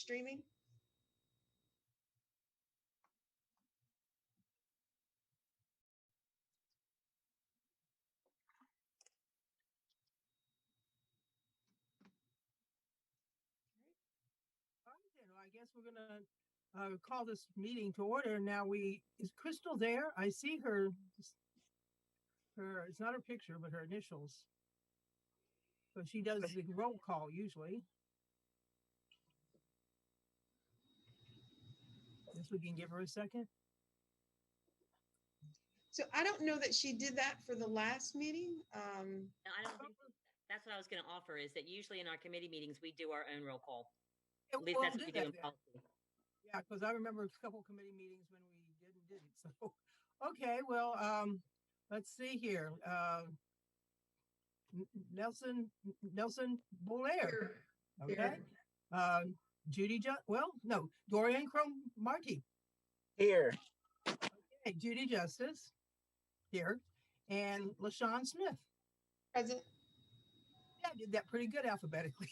streaming? I guess we're going to call this meeting to order. Now is Crystal there? I see her, it's not her picture, but her initials. So she does the roll call usually. Guess we can give her a second. So I don't know that she did that for the last meeting. No, I don't think that's what I was going to offer, is that usually in our committee meetings, we do our own roll call. At least that's what we do in policy. Yeah, because I remember a couple of committee meetings when we didn't. So, okay, well, let's see here. Nelson Bolaire. Okay. Judy, Dorian Marty. Here. Okay, Judy Justice. Here. And LaShawn Smith. Present. Yeah, I did that pretty good alphabetically.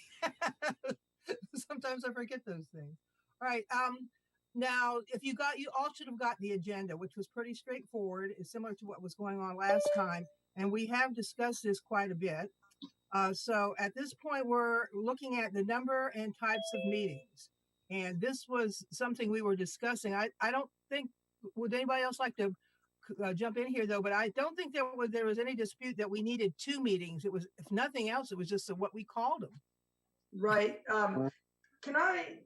Sometimes I forget those things. All right. Now, you all should have got the agenda, which was pretty straightforward. It's similar to what was going on last time. And we have discussed this quite a bit. So at this point, we're looking at the number and types of meetings. And this was something we were discussing. I don't think, would anybody else like to jump in here, though? But I don't think there was any dispute that we needed 2 meetings. It was, if nothing else, it was just what we called them. Right. Can I,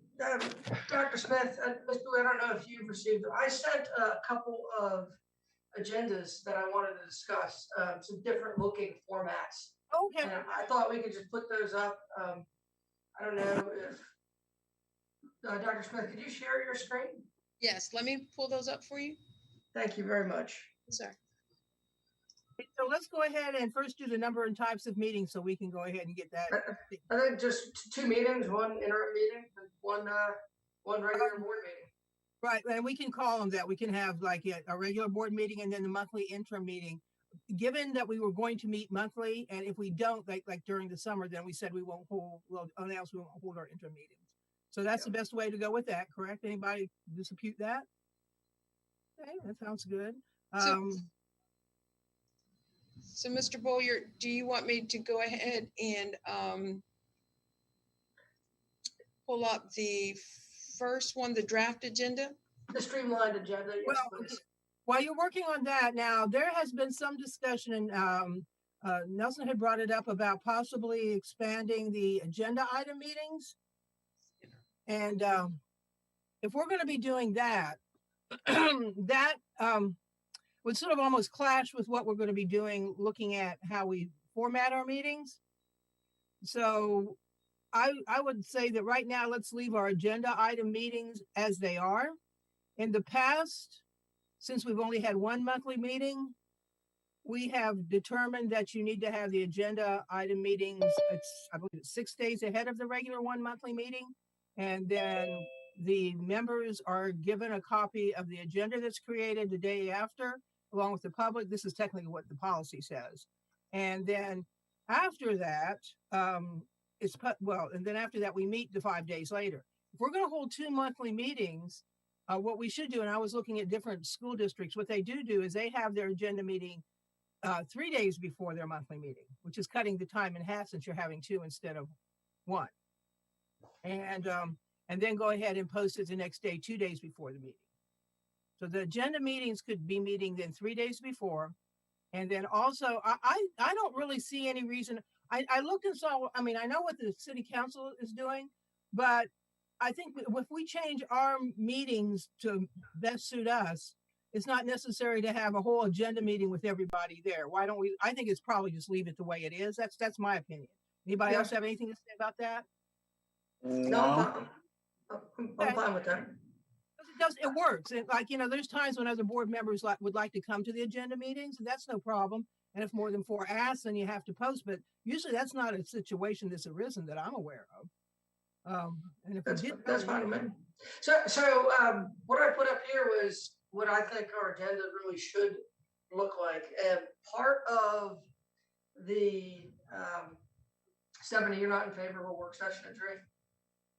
Dr. Smith, Ms. Blue, I don't know if you've received them. I sent a couple of agendas that I wanted to discuss, some different looking formats. Okay. And I thought we could just put those up. I don't know if, Dr. Smith, could you share your screen? Yes, let me pull those up for you. Thank you very much. Sorry. So let's go ahead and first do the number and types of meetings so we can go ahead and get that. I think just 2 meetings, 1 interim meeting, and one regular board meeting. Right, and we can call them that. We can have like a regular board meeting and then the monthly interim meeting. Given that we were going to meet monthly, and if we don't, like during the summer, then we said we'll announce we won't hold our interim meetings. So that's the best way to go with that, correct? Anybody dispute that? Okay, that sounds good. So Mr. Bowyer, do you want me to go ahead and pull up the first one, the draft agenda? The streamlined agenda, yes, please. While you're working on that, now there has been some discussion, and Nelson had brought it up about possibly expanding the agenda item meetings. And if we're going to be doing that, that would sort of almost clash with what we're going to be doing, looking at how we format our meetings. So I would say that right now, let's leave our agenda item meetings as they are. In the past, since we've only had 1 monthly meeting, we have determined that you need to have the agenda item meetings, I believe it's 6 days ahead of the regular 1 monthly meeting. And then the members are given a copy of the agenda that's created the day after, along with the public. This is technically what the policy says. And then after that, and then after that, we meet the 5 days later. If we're going to hold 2 monthly meetings, what we should do, and I was looking at different school districts, what they do is they have their agenda meeting 3 days before their monthly meeting, which is cutting the time in half since you're having 2 instead of 1. And then go ahead and post it the next day, 2 days before the meeting. So the agenda meetings could be meeting then 3 days before. And then also, I don't really see any reason. I looked and saw, I mean, I know what the city council is doing, but I think if we change our meetings to best suit us, it's not necessary to have a whole agenda meeting with everybody there. Why don't we? I think it's probably just leave it the way it is. That's my opinion. Anybody else have anything to say about that? No, I'm fine with that. It works. And there's times when other board members would like to come to the agenda meetings, and that's no problem. And if more than 4 asks, then you have to post. But usually that's not a situation that's arisen that I'm aware of. And if that's fine with me. So what I put up here was what I think our agenda really should look like. And part of the Stephanie, you're not in favor of a work session adjourn?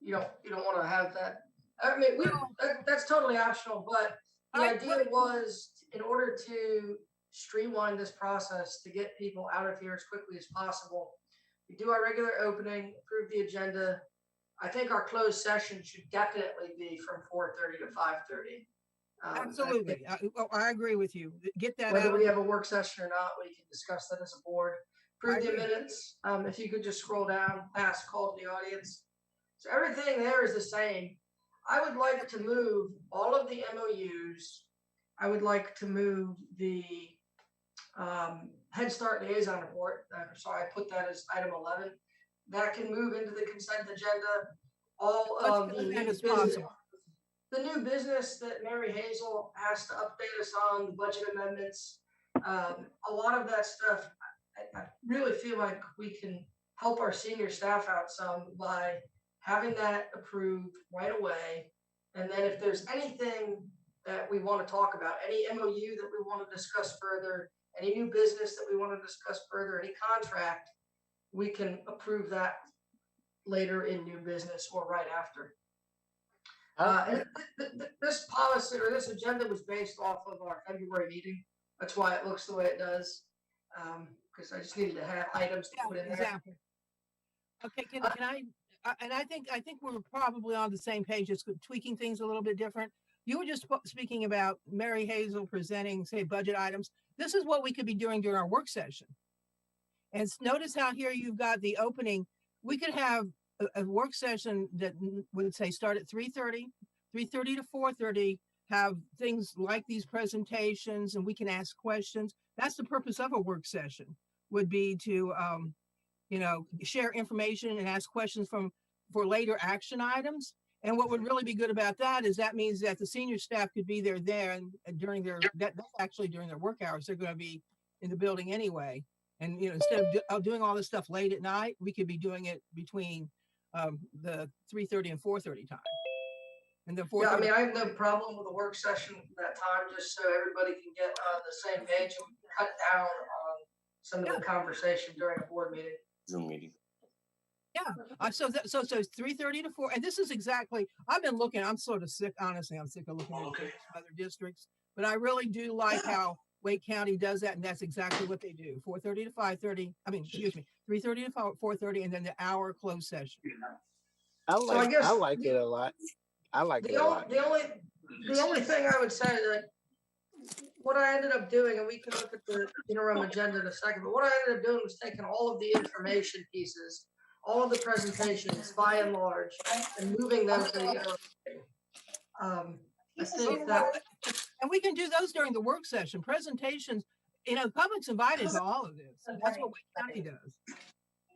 you don't want to have that. I mean, that's totally optional, but the idea was in order to streamline this process to get people out of here as quickly as possible. We do our regular opening, approve the agenda. I think our closed session should definitely be from 4:30 to 5:30. Absolutely. I agree with you. Get that Whether out. we have a work session or not, we can discuss that as a board. Approve the agree. minutes. If you could just scroll down past call to the audience. So everything there is the same. I would like to move all of the MOUs. I would like to move the Head Start liaison report. Sorry, I put that as item 11. That can move into the consent agenda. All of the new business, the new business that Mary Hazel has to update us on, the budget amendments, a lot of that stuff, I really feel like we can help our senior staff out some by having that approved right away. And then if there's anything that we want to talk about, any MOU that we want to discuss further, any new business that we want to discuss further, any contract, we can approve that later in new business or right after. This policy or this agenda was based off of our February meeting. That's why it looks the way it does. Because I just needed to have items to put in there. Exactly. Okay, can I? And I think we're probably on the same page, just tweaking things a little bit different. You were just speaking about Mary Hazel presenting, say, budget items. This is what we could be doing during our work session. And notice how here you've got the opening. We could have a work session that would say start at 3:30 to 4:30, have things like these presentations, and we can ask questions. That's the purpose of a work session, would be to, share information and ask questions for later action items. And what would really be good about that is that means that the senior staff could be there and during that's actually during their work hours. They're going to be in the building anyway. And, instead of doing all this stuff late at night, we could be doing it between the 3:30 and 4:30 time. And then 4:30. Yeah, I mean, I have no problem with a work session that time, just so everybody can get on the same page and cut down on some of the conversation during a board meeting. Zoom meeting. Yeah. So 3:30 to 4. And this is exactly, I've been looking, I'm sort of sick, honestly, I'm sick of looking at other districts, but I really do like how Wake County does that. And that's exactly what they do. 4:30 to 5:30. 3:30 to 4:30, and then the hour closed session. I like it a lot. I like it a lot. The only thing I would say, like, what I ended up doing, and we can look at the interim agenda in a second, but what I ended up doing was taking all of the information pieces, all of the presentations by and large, and moving them to the interim. I think that. And we can do those during the work session. Presentations, public's invited to all of this. That's what Wake County does.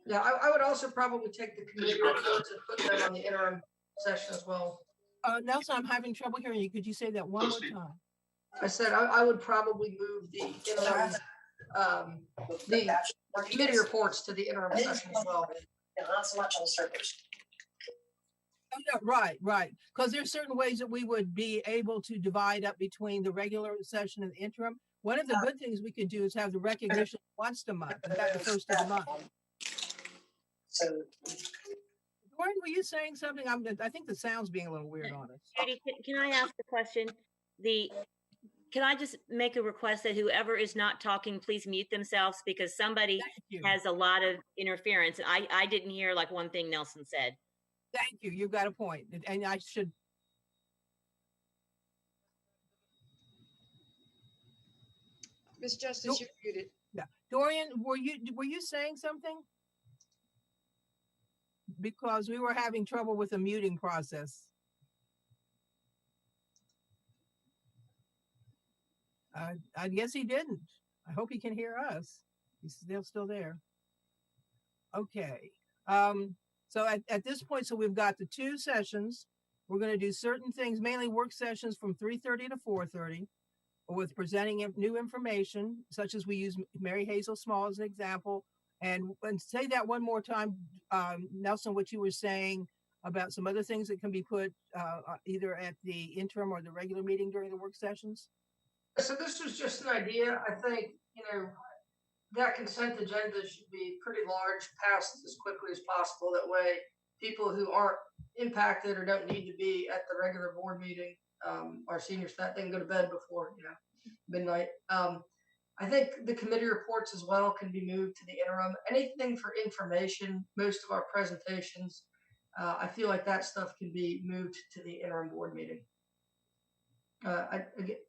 Yeah, I would also probably take the committee reports and put them on the interim session as well. Nelson, I'm having trouble hearing you. Could you say that one more time? I said I would probably move the interim, the committee reports to the interim session as well. Not so much on servers. Oh, no, right. Because there's certain ways that we would be able to divide up between the regular session and the interim. One of the good things we could do is have the recognition once a month, in fact, the first of the month. So, Gordon, were you saying something? I think the sound's being a little weird on us. Judy, can I ask a question? Can I just make a request that whoever is not talking, please mute themselves, because somebody has a lot of interference. And I didn't hear like one thing Nelson said. Thank you. You've got a point. And I should. Ms. Justice, you're muted. Yeah. Dorian, were you saying something? Because we were having trouble with the muting process. I guess he didn't. I hope he can hear us. He's still there. Okay. So at this point, so we've got the two sessions. We're going to do certain things, mainly work sessions from 3:30 to 4:30, with presenting new information, such as we use Mary Hazel Small as an example. And say that one more time, Nelson, what you were saying about some other things that can be put either at the interim or the regular meeting during the work sessions. So this was just an idea. I think, that consent agenda should be pretty large, passed as quickly as possible. That way, people who aren't impacted or don't need to be at the regular board meeting. Our senior staff, they can go to bed before, midnight. I think the committee reports as well can be moved to the interim. Anything for information, most of our presentations, I feel like that stuff can be moved to the interim board meeting.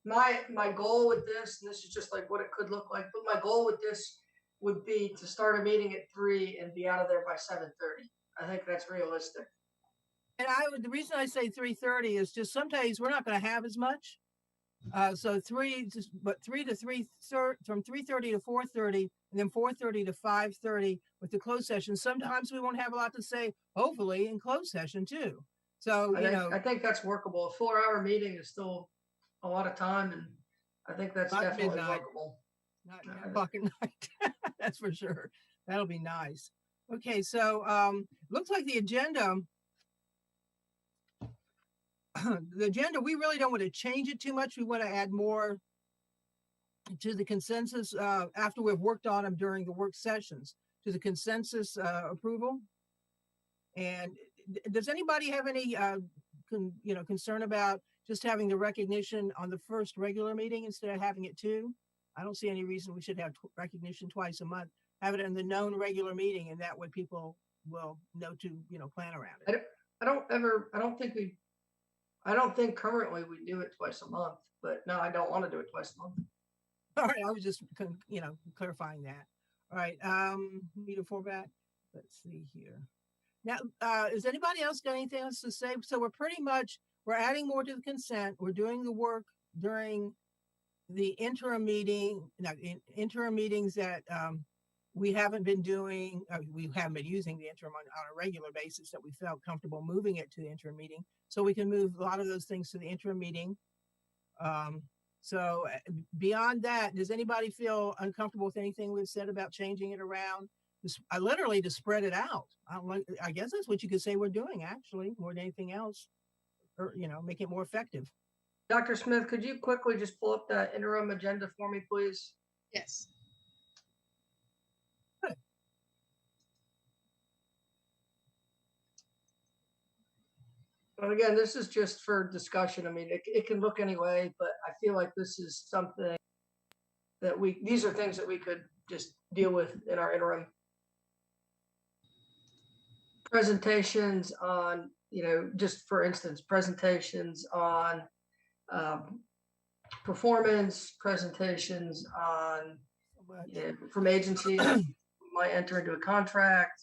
My goal with this, and this is just like what it could look like, but my goal with this would be to start a meeting at 3 and be out of there by 7:30. I think that's realistic. And the reason I say 3:30 is just some days we're not going to have as much. So 3 to 3:30, from 3:30 to 4:30, and then 4:30 to 5:30 with the closed session. Sometimes we won't have a lot to say, hopefully, in closed session too. So, I think that's workable. A 4-hour meeting is still a lot of time, and I think that's definitely workable. Not fucking night. That's for sure. That'll be nice. Okay, so looks like the agenda. The agenda, we really don't want to change it too much. We want to add more to the consensus after we've worked on them during the work sessions, to the consensus approval. And does anybody have any concern about just having the recognition on the first regular meeting instead of having it 2? I don't see any reason we should have recognition twice a month. Have it in the known regular meeting, and that way people will know to plan around it. I don't think currently we do it twice a month, but no, I don't want to do it twice a month. All right, I was just clarifying that. All right, need a format. Let's see here. Now, is anybody else got anything else to say? So we're adding more to the consent. We're doing the work during the interim meeting, interim meetings that we haven't been doing. We haven't been using the interim on a regular basis, that we felt comfortable moving it to the interim meeting. So we can move a lot of those things to the interim meeting. So beyond that, does anybody feel uncomfortable with anything we've said about changing it around? I literally to spread it out. I guess that's what you could say we're doing, actually, more than anything else, or make it more effective. Dr. Smith, could you quickly just pull up that interim agenda for me, please? Yes. Good. But again, this is just for discussion. I mean, it can look any way, but I feel like this is something that these are things that we could just deal with in our interim. Presentations on, just for instance, presentations on performance, presentations on from agencies might enter into a contract,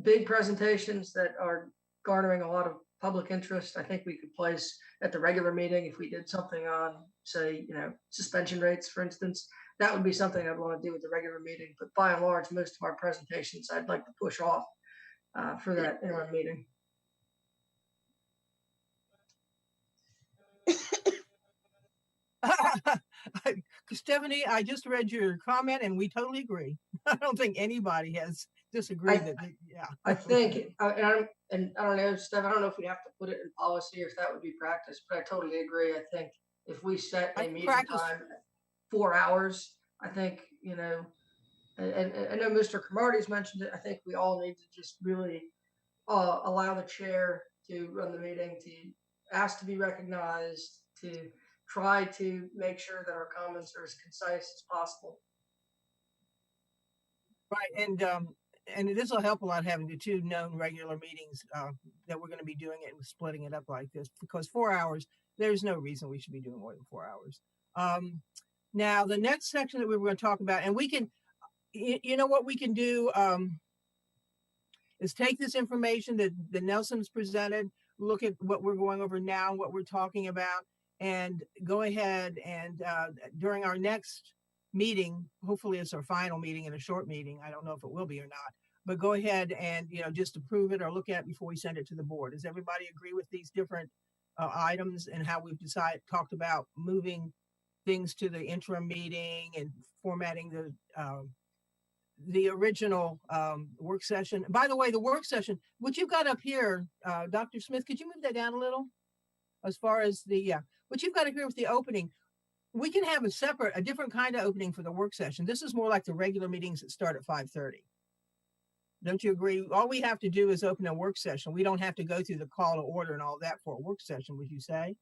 big presentations that are garnering a lot of public interest. I think we could place at the regular meeting if we did something on, say, suspension rates, for instance. That would be something I'd want to do with the regular meeting. But by and large, most of our presentations I'd like to push off for that interim meeting. Stephanie, I just read your comment and we totally agree. I don't think anybody has disagreed I think, and I don't know, Steph, I don't know if we have to put it in policy or if that would be practice, but I totally agree. I think if we set a meeting time 4 hours, I think, and I know Mr. Cromartie's mentioned it. I think we all need to just really allow the chair to run the meeting, to ask to be recognized, to try to make sure that our comments are as concise as possible. Right, and this will help a lot, having the 2 known regular meetings that we're going to be doing it and splitting it up like this, because 4 hours, there's no reason we should be doing more than 4 hours. Now, the next section that we were going to talk about, and we can, what we can do is take this information that Nelson's presented, look at what we're going over now, what we're talking about, and go ahead and during our next meeting, hopefully it's our final meeting and a short meeting. I don't know if it will be or not, but go ahead and, just approve it or look at it before we send it to the board. Does everybody agree with these different items and how we've talked about moving things to the interim meeting and formatting the original work session? By the way, the work session, what you've got up here, Dr. Smith, could you move that down a little? As far as what you've got up here with the opening, we can have a different kind of opening for the work session. This is more like the regular meetings that start at 5:30. Don't you agree? All we have to do is open a work session. We don't have to go through the call to order and all that for a work session, would you say?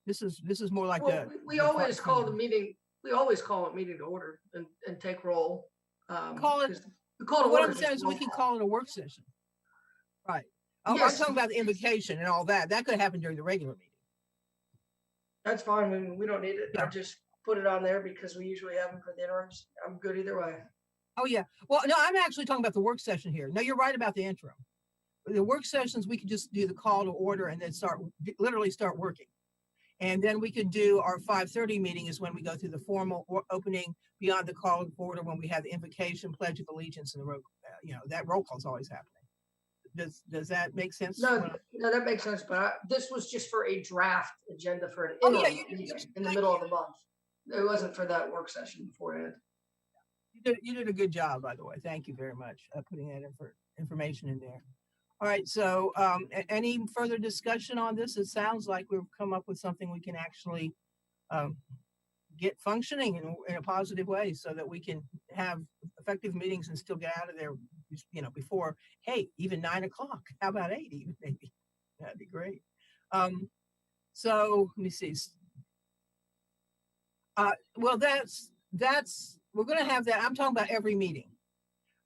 This is more like Well, we always call the meeting, we always call it meeting to order and take roll. Call it, 'cause the call to what order I'm saying is we roll can call. call it a work session. Right. I'm Yes. talking about the invocation and all that. That could happen during the regular meeting. That's fine. We don't need it. I Yeah. just put it on there because we usually have them for the interims. I'm good either way. Oh, yeah. Well, no, I'm actually talking about the work session here. No, you're right about the interim. The work sessions, we could just do the call to order and then literally start working. And then we could do our 5:30 meeting is when we go through the formal opening beyond the call to order, when we have the invocation, pledge of allegiance, and the roll, that roll call is always happening. Does that make sense? No, that makes sense. But this was just for a draft agenda for an Oh, yeah, interim meeting in the middle of the month. It wasn't for that work session beforehand. You did a good job, by the way. Thank you very much putting that information in there. All right, so any further discussion on this? It sounds like we've come up with something we can actually get functioning in a positive way so that we can have effective meetings and still get out of there, before, hey, even 9 o'clock. How about 8 even, maybe? That'd be great. So let me see. Well, we're going to have that. I'm talking about every meeting,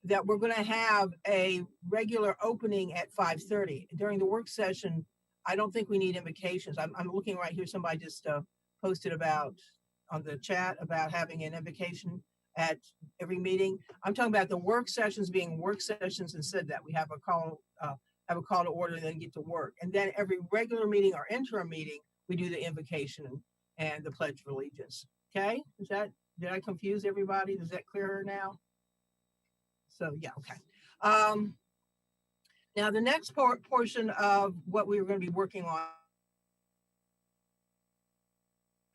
that we're going to have a regular opening at 5:30. During the work session, I don't think we need invocations. I'm looking right here. Somebody just posted about on the chat about having an invocation at every meeting. I'm talking about the work sessions being work sessions, and said that we have a call to order and then get to work. And then every regular meeting or interim meeting, we do the invocation and the pledge of allegiance. Okay, did I confuse everybody? Is that clearer now? So yeah, okay. Now the next portion of what we were going to be working on,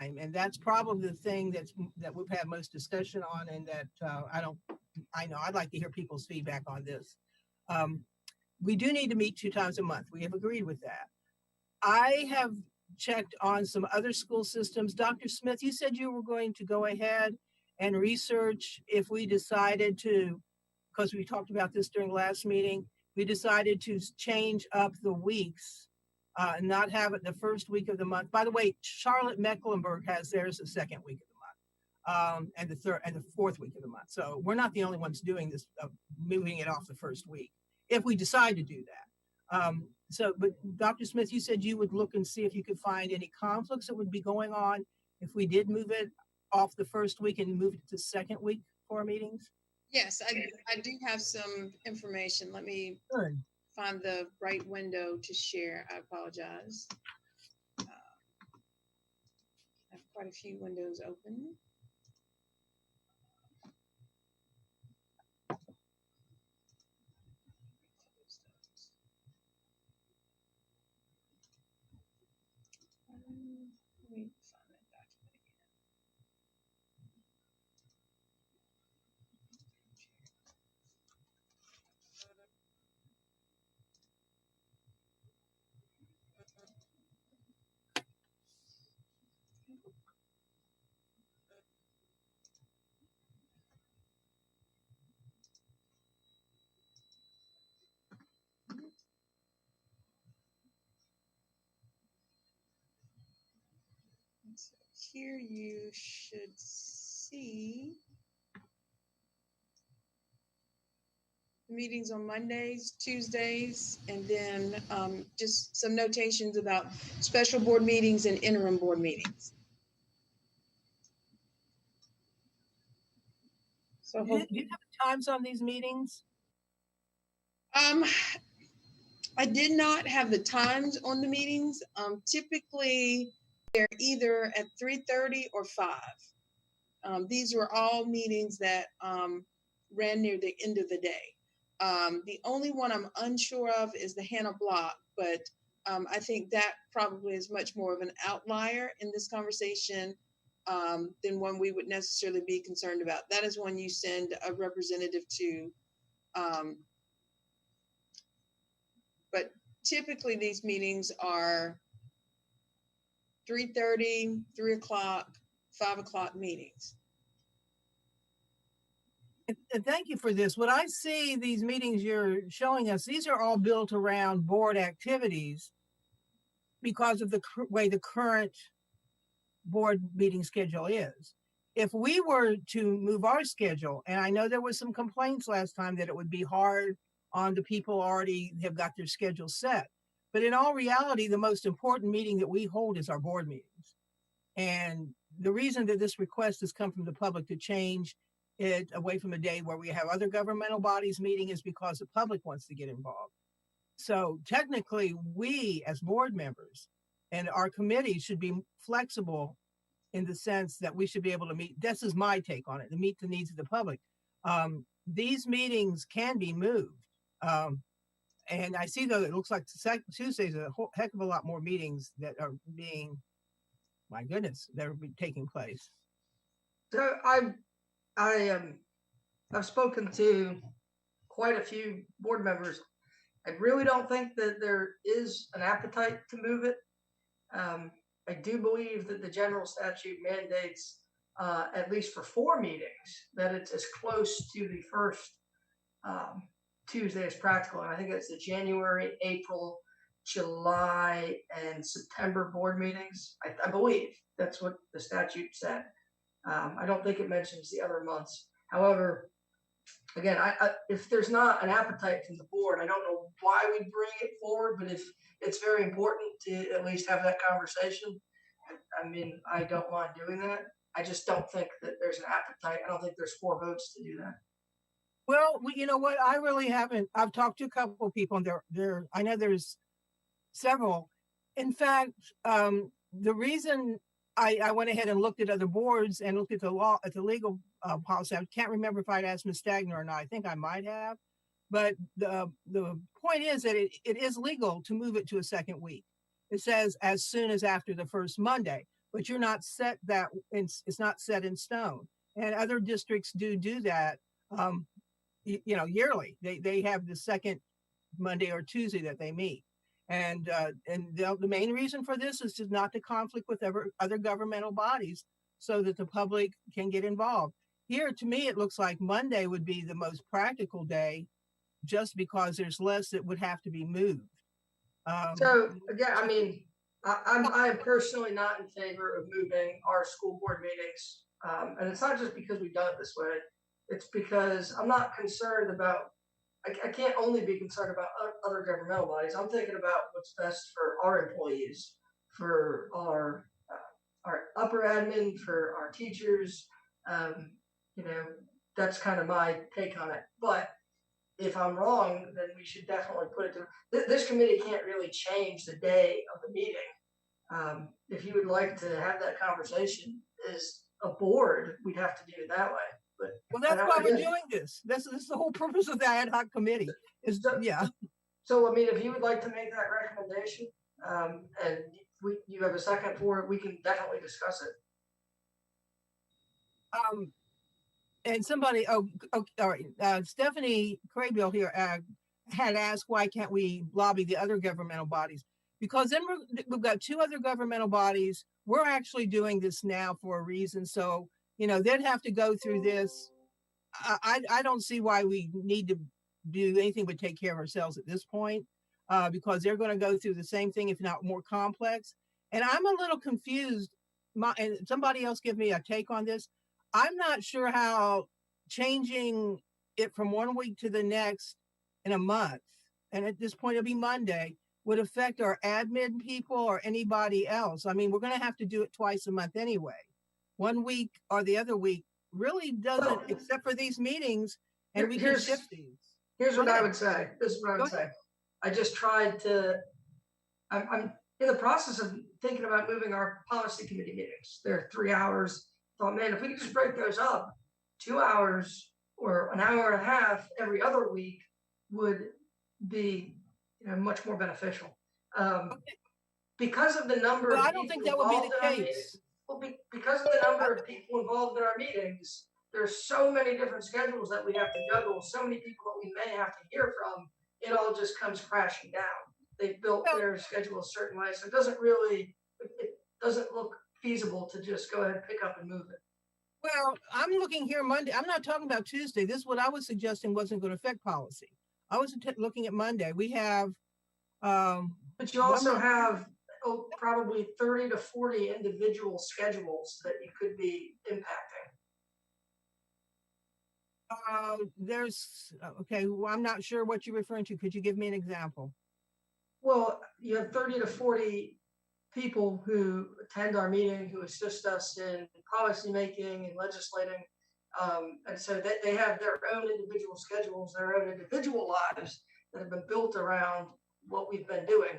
and that's probably the thing that we've had most discussion on, and that I know I'd like to hear people's feedback on this. We do need to meet 2 times a month. We have agreed with that. I have checked on some other school systems. Dr. Smith, you said you were going to go ahead and research if we decided to, because we talked about this during the last meeting, we decided to change up the weeks and not have it the first week of the month. By the way, Charlotte Mecklenburg has theirs the second week of the month, and the third and the fourth week of the month. So we're not the only ones doing this, moving it off the first week, if we decide to do that. But Dr. Smith, you said you would look and see if you could find any conflicts that would be going on if we did move it off the first week and move it to the second week for our meetings. Yes, I do have some information. Let me find the right window to share. I apologize. I have quite a few windows open. Let me find that document again. So here you should see the meetings on Mondays, Tuesdays, and then just some notations about special board meetings and interim board meetings. So do you have times on these meetings? I did not have the times on the meetings. Typically, they're either at 3:30 or 5. These were all meetings that ran near the end of the day. The only one I'm unsure of is the Hannah Block, but I think that probably is much more of an outlier in this conversation than one we would necessarily be concerned about. That is when you send a representative to. But typically these meetings are 3:30, 3 o'clock, 5 o'clock meetings. And thank you for this. What I see these meetings you're showing us, these are all built around board activities because of the way the current board meeting schedule is. If we were to move our schedule, and I know there was some complaints last time that it would be hard on the people already have got their schedule set. But in all reality, the most important meeting that we hold is our board meetings. And the reason that this request has come from the public to change it away from a day where we have other governmental bodies meeting is because the public wants to get involved. So technically, we as board members and our committee should be flexible in the sense that we should be able to meet. This is my take on it, to meet the needs of the public. These meetings can be moved. And I see though, it looks like Tuesday's a whole heck of a lot more meetings that are being, my goodness, that are taking place. So I've spoken to quite a few board members. I really don't think that there is an appetite to move it. I do believe that the general statute mandates, at least for 4 meetings, that it's as close to the first Tuesday as practical. And I think that's the January, April, July, and September board meetings. I believe that's what the statute said. I don't think it mentions the other months. However, again, if there's not an appetite from the board, I don't know why we bring it forward, but if it's very important to at least have that conversation, I mean, I don't mind doing that. I just don't think that there's an appetite. I don't think there's 4 votes to do that. Well, you know what? I really haven't. I've talked to a couple of people, and I know there's several. In fact, the reason I went ahead and looked at other boards and looked at the legal policy. I can't remember if I'd asked Ms. Stagner or not. I think I might have. But the point is that it is legal to move it to a second week. It says as soon as after the first Monday, but you're not set that it's not set in stone. And other districts do that. Yearly. They have the second Monday or Tuesday that they meet. And the main reason for this is not to conflict with other governmental bodies so that the public can get involved. Here, to me, it looks like Monday would be the most practical day just because there's less that would have to be moved. So, again, I mean, I am personally not in favor of moving our school board meetings. And it's not just because we've done it this way. It's because I'm not concerned about, I can't only be concerned about other governmental bodies. I'm thinking about what's best for our employees, for our upper admin, for our teachers. That's kind of my take on it. But if I'm wrong, then we should definitely put it to, this committee can't really change the day of the meeting. If you would like to have that conversation as a board, we'd have to do it that way. Well, that's why we're doing this. This is the whole purpose of the ad hoc committee. So, I mean, if you would like to make that recommendation, and you have a second for it, we can definitely discuss it. And somebody, all right, Stephanie Craybill here had asked, why can't we lobby the other governmental bodies? Because then we've got 2 other governmental bodies. We're actually doing this now for a reason. So, they'd have to go through this. I don't see why we need to do anything but take care of ourselves at this point, because they're going to go through the same thing, if not more complex. And I'm a little confused. And somebody else give me a take on this. I'm not sure how changing it from one week to the next in a month, and at this point it'll be Monday, would affect our admin people or anybody else. I mean, we're going to have to do it twice a month anyway. One week or the other week really doesn't, except for these meetings, and we can shift these. Here's what I would say. This is what I would say. I just tried to, I'm in the process of thinking about moving our policy committee meetings. They're 3 hours. Thought, man, if we could just break those up, 2 hours or an hour and a half every other week would be much more beneficial. Because of the number of people, I don't think that would be the case. Because of the number of people involved in our meetings, there's so many different schedules that we have to juggle, so many people that we may have to hear from, it all just comes crashing down. They've built their schedule a certain way, so it doesn't look feasible to just go ahead and pick up and move it. Well, I'm looking here Monday. I'm not talking about Tuesday. This, what I was suggesting wasn't going to affect policy. I was looking at Monday. We have, But you also have probably 30 to 40 individual schedules that you could be impacting. okay, well, I'm not sure what you're referring to. Could you give me an example? Well, you have 30 to 40 people who attend our meeting, who assist us in policy making and legislating. And so they have their own individual schedules, their own individual lives that have been built around what we've been doing.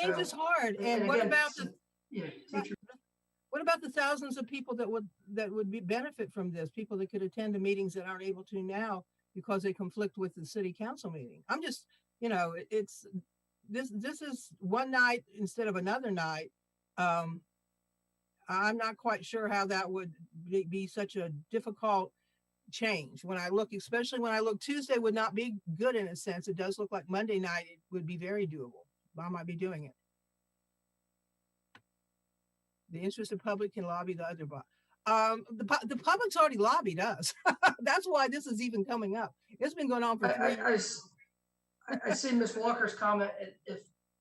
Change is hard. And what about what about the thousands of people that would be benefit from this? People that could attend the meetings that aren't able to now because they conflict with the city council meeting. I'm just, it's this is one night instead of another night. I'm not quite sure how that would be such a difficult change. When I look, especially when I look, Tuesday would not be good in a sense. It does look like Monday night it would be very doable. I might be doing it. The interested public can lobby the other body. The public's already lobbied us. That's why this is even coming up. It's been going on for 3 years. I see Ms. Walker's comment.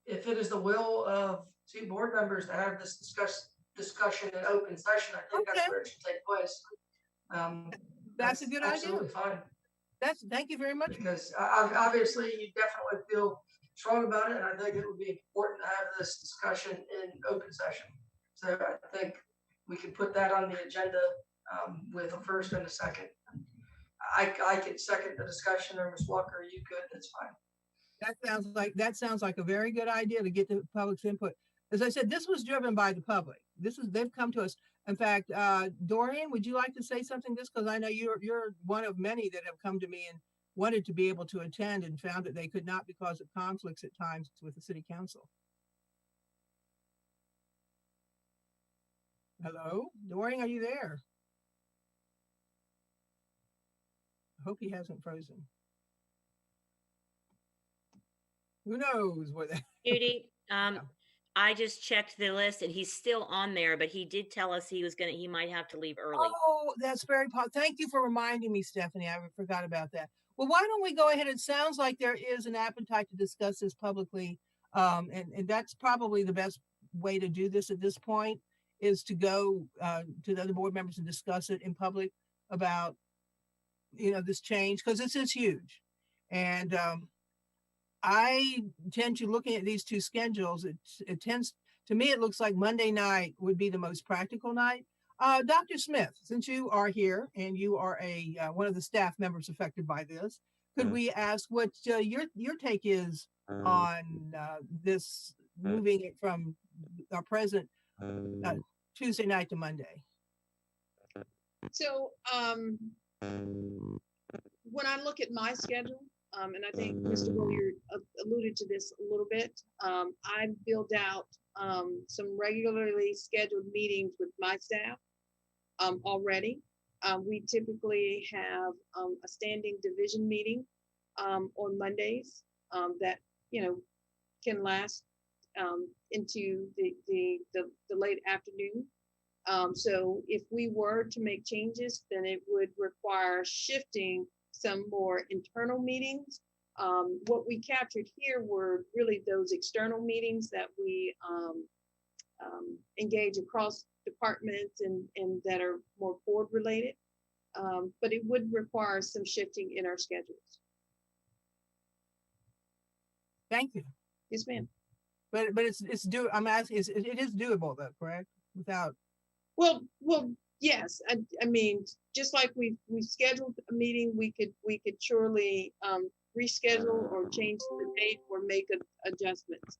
If it is the will of 2 board members to have this discussion in open session, I think that's where it should take place. That's a good absolutely idea. Fine. Thank you very much. Because obviously you definitely feel strong about it, and I think it would be important to have this discussion in open session. So I think we can put that on the agenda with a first and a second. I could second the discussion, or Ms. Walker, you could. That's fine. That sounds like a very good idea to get the public's input. As I said, this was driven by the public. They've come to us. In fact, Dorian, would you like to say something? Just because I know you're one of many that have come to me and wanted to be able to attend and found that they could not because of conflicts at times with the city council. Hello, Dorian, are you there? I hope he hasn't frozen. Who knows where that? Judy, I just checked the list and he's still on there, but he did tell us he might have to leave early. Oh, that's very positive. Thank you for reminding me, Stephanie. I forgot about that. Well, why don't we go ahead? It sounds like there is an appetite to discuss this publicly. And that's probably the best way to do this at this point, is to go to the other board members and discuss it in public about, this change, because this is huge. And I tend to, looking at these 2 schedules, it tends, to me, it looks like Monday night would be the most practical night. Dr. Smith, since you are here and you are one of the staff members affected by this, could we ask what your take is on this, moving it from our present Tuesday night to Monday? So when I look at my schedule, and I think Mr. Willier alluded to this a little bit, I build out some regularly scheduled meetings with my staff already. We typically have a standing division meeting on Mondays that can last into the late afternoon. So if we were to make changes, then it would require shifting some more internal meetings. What we captured here were really those external meetings that we engage across departments and that are more board related. But it would require some shifting in our schedules. Thank you. Yes, ma'am. But it's do. I'm asking. It is doable though, correct? Without. Well, yes. I mean, just like we scheduled a meeting, we could surely reschedule or change the date or make adjustments.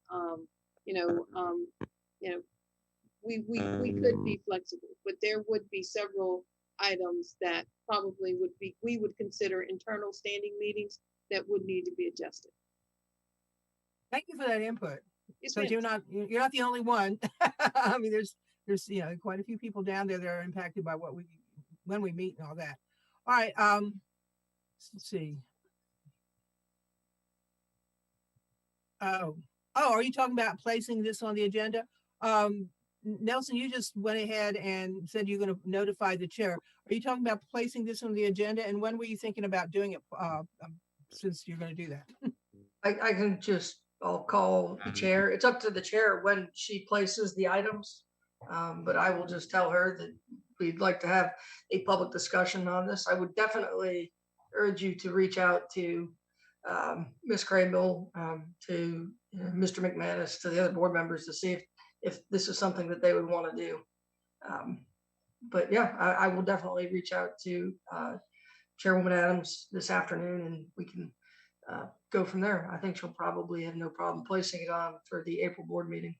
We could be flexible, but there would be several items that probably we would consider internal standing meetings that would need to be adjusted. Thank you for that input. Yes, so you're not the only one. I mean, there's quite a few people down there that are impacted by when we meet and all that. All right. Let's see. Oh, are you talking about placing this on the agenda? Nelson, you just went ahead and said you're going to notify the chair. Are you talking about placing this on the agenda? And when were you thinking about doing it? Since you're going to do that. I can just, I'll call the chair. It's up to the chair when she places the items. But I will just tell her that we'd like to have a public discussion on this. I would definitely urge you to reach out to Ms. Craybill, to Mr. McManus, to the other board members to see if this is something that they would want to do. But yeah, I will definitely reach out to Chairwoman Adams this afternoon, and we can go from there. I think she'll probably have no problem placing it on for the April board meeting.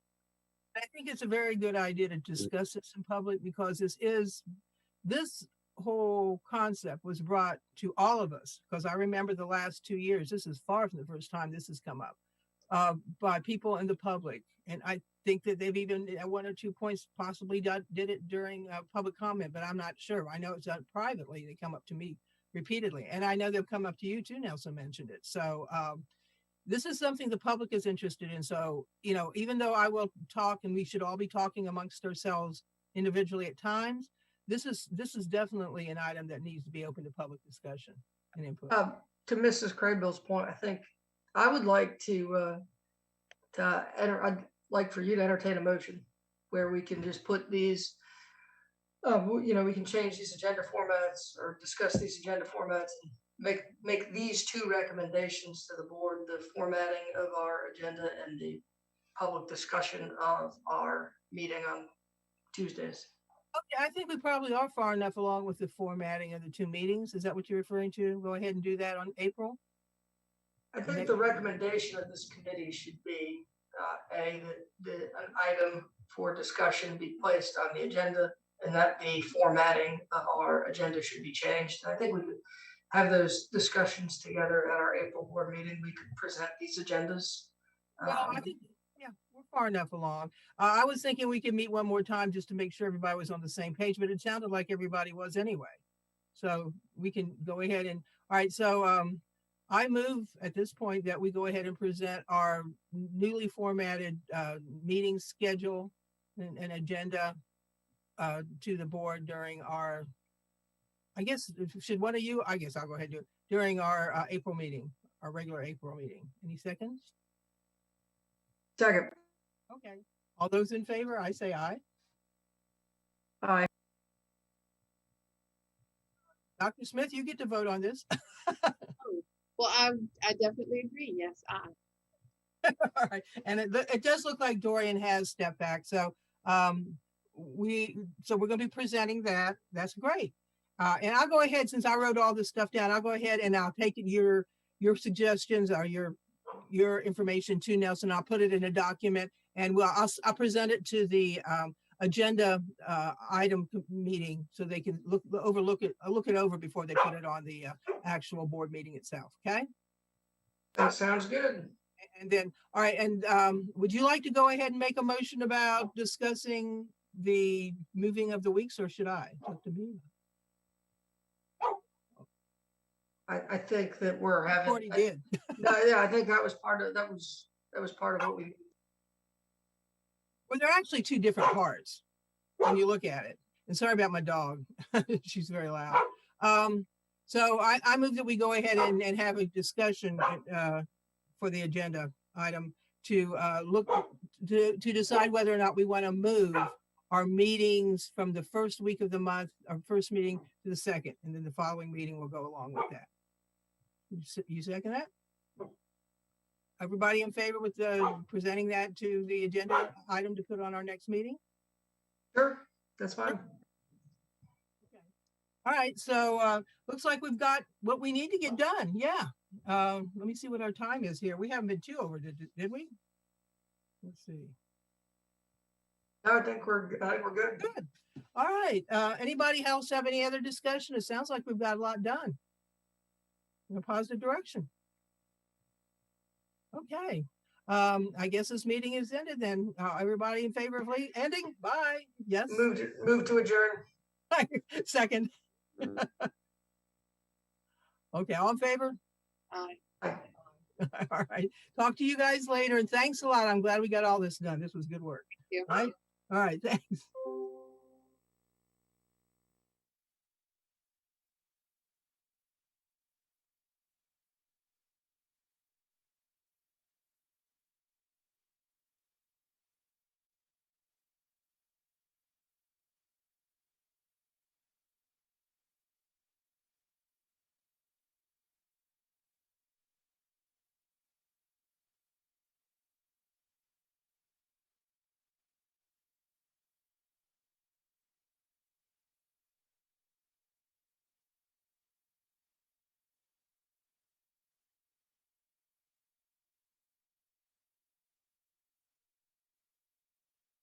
I think it's a very good idea to discuss this in public because this whole concept was brought to all of us, because I remember the last 2 years, this is far from the first time this has come up, by people in the public. And I think that they've even at 1 or 2 points possibly did it during public comment, but I'm not sure. I know it's done privately. They come up to me repeatedly. And I know they've come up to you too, Nelson mentioned it. So this is something the public is interested in. So, even though I will talk and we should all be talking amongst ourselves individually at times, this is definitely an item that needs to be open to public discussion and input. To Mrs. Craybill's point, I think I would like I'd like for you to entertain a motion where we can just put these, we can change these agenda formats or discuss these agenda formats and make these 2 recommendations to the board: the formatting of our agenda and the public discussion of our meeting on Tuesdays. Okay, I think we probably are far enough along with the formatting of the 2 meetings. Is that what you're referring to? Go ahead and do that on April. I think the recommendation of this committee should be that an item for discussion be placed on the agenda, and that the formatting of our agenda should be changed. I think we could have those discussions together at our April board meeting. We could present these agendas. Well, I think, yeah, we're far enough along. I was thinking we could meet one more time just to make sure everybody was on the same page, but it sounded like everybody was anyway. So we can go ahead and, all right, so I move at this point that we go ahead and present our newly formatted meeting schedule and agenda to the board during our, I guess, should one of you, I guess I'll go ahead and do it, during our April meeting, our regular April meeting. Any seconds? Second. Okay. All those in favor, I say aye. Aye. Dr. Smith, you get to vote on this. Well, I definitely agree. Yes, aye. All right. And it does look like Dorian has stepped back. So we're going to be presenting that. That's great. And I'll go ahead, since I wrote all this stuff down, I'll go ahead and I'll take your suggestions or your information to Nelson. I'll put it in a document, and I'll present it to the agenda item meeting so they can look it over before they put it on the actual board meeting itself. Okay. That sounds good. And then, all right. And would you like to go ahead and make a motion about discussing the moving of the weeks, or should I? It's up to me. I think that we're having. Already did. No, yeah, I think that was part of what we. Well, they're actually 2 different parts when you look at it. And sorry about my dog. She's very loud. So I move that we go ahead and have a discussion for the agenda item to decide whether or not we want to move our meetings from the first week of the month, our first meeting, to the second, and then the following meeting will go along with that. You second that? Everybody in favor with presenting that to the agenda item to put on our next meeting? Sure, that's fine. Okay. All right, so looks like we've got what we need to get done. Yeah. Let me see what our time is here. We haven't been too over, did we? Let's see. No, I think we're good. Good. All right. Anybody else have any other discussion? It sounds like we've got a lot done in a positive direction. Okay. I guess this meeting is ended then. Everybody in favor of ending? Bye. Yes. Move to adjourn. Second. Okay. All in favor? Aye. All right. Talk to you guys later. And thanks a lot. I'm glad we got all this done. This was good work. Thank you. All right. All right, thanks.